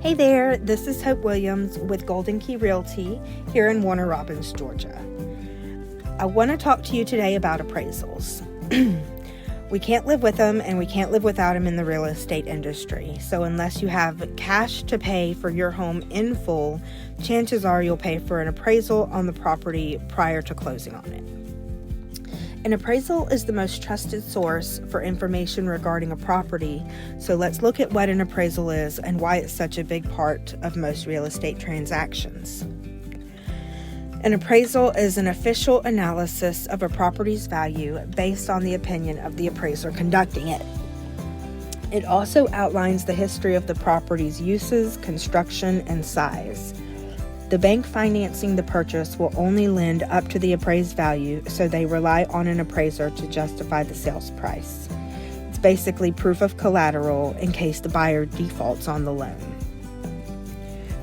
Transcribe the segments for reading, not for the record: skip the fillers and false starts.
Hey there, this is Hope Williams with Golden Key Realty here in Warner Robins, Georgia. I want to talk to you today about appraisals. We can't live with them and we can't live without them in the real estate industry. So unless you have cash to pay for your home in full, chances are you'll pay for an appraisal on the property prior to closing on it. An appraisal is the most trusted source for information regarding a property, so let's look at what an appraisal is and why it's such a big part of most real estate transactions. An appraisal is an official analysis of a property's value based on the opinion of the appraiser conducting it. It also outlines the history of the property's uses, construction, and size. The bank financing the purchase will only lend up to the appraised value, so they rely on an appraiser to justify the sales price. It's basically proof of collateral in case the buyer defaults on the loan.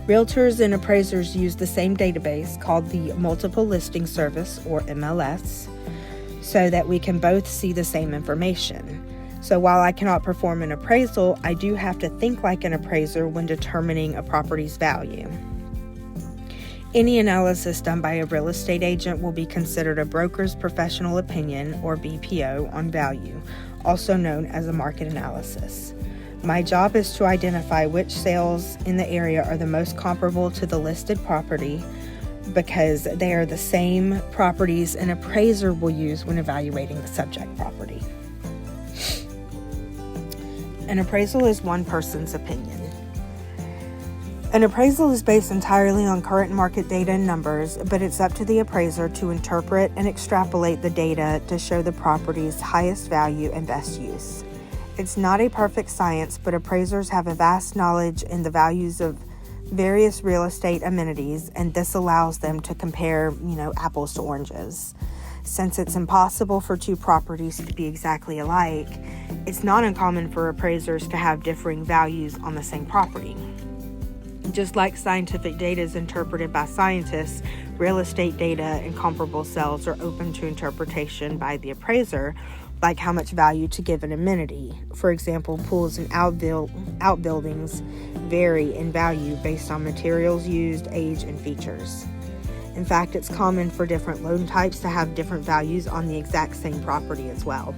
Realtors and appraisers use the same database called the Multiple Listing Service, or MLS, so that we can both see the same information. So while I cannot perform an appraisal, I do have to think like an appraiser when determining a property's value. Any analysis done by a real estate agent will be considered a broker's professional opinion, or BPO, on value, also known as a market analysis. My job is to identify which sales in the area are the most comparable to the listed property because they are the same properties an appraiser will use when evaluating the subject property. An appraisal is one person's opinion. An appraisal is based entirely on current market data and numbers, but it's up to the appraiser to interpret and extrapolate the data to show the property's highest value and best use. It's not a perfect science, but appraisers have a vast knowledge in the values of various real estate amenities, and this allows them to compare, apples to oranges. Since it's impossible for two properties to be exactly alike, it's not uncommon for appraisers to have differing values on the same property. Just like scientific data is interpreted by scientists, real estate data and comparable sales are open to interpretation by the appraiser, like how much value to give an amenity. For example, pools and outbuildings vary in value based on materials used, age, and features. In fact, it's common for different loan types to have different values on the exact same property as well.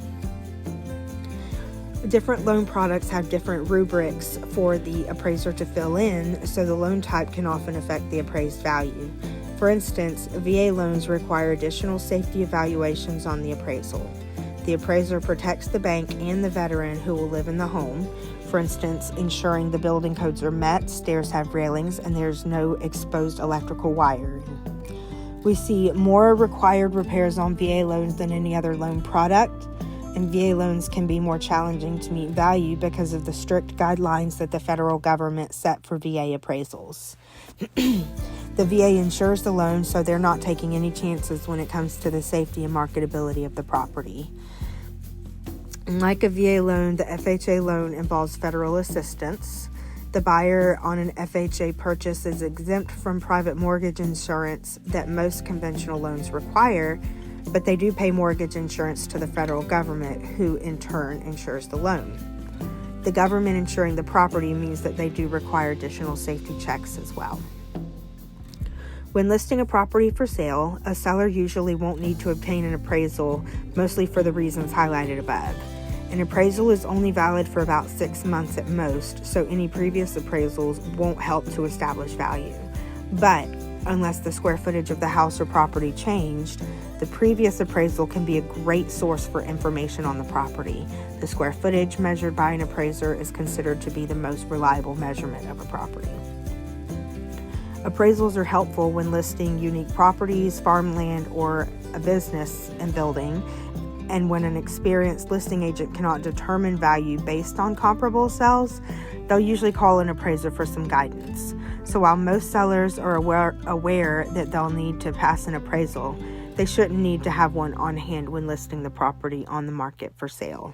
Different loan products have different rubrics for the appraiser to fill in, so the loan type can often affect the appraised value. For instance, VA loans require additional safety evaluations on the appraisal. The appraiser protects the bank and the veteran who will live in the home, for instance, ensuring the building codes are met, stairs have railings, and there's no exposed electrical wiring. We see more required repairs on VA loans than any other loan product, and VA loans can be more challenging to meet value because of the strict guidelines that the federal government set for VA appraisals. The VA insures the loan, so they're not taking any chances when it comes to the safety and marketability of the property. Like a VA loan, the FHA loan involves federal assistance. The buyer on an FHA purchase is exempt from private mortgage insurance that most conventional loans require, but they do pay mortgage insurance to the federal government, who in turn insures the loan. The government insuring the property means that they do require additional safety checks as well. When listing a property for sale, a seller usually won't need to obtain an appraisal, mostly for the reasons highlighted above. An appraisal is only valid for about 6 months at most, so any previous appraisals won't help to establish value. But unless the square footage of the house or property changed, the previous appraisal can be a great source for information on the property. The square footage measured by an appraiser is considered to be the most reliable measurement of a property. Appraisals are helpful when listing unique properties, farmland, or a business and building, and when an experienced listing agent cannot determine value based on comparable sales, they'll usually call an appraiser for some guidance. So while most sellers are aware that they'll need to pass an appraisal, they shouldn't need to have one on hand when listing the property on the market for sale.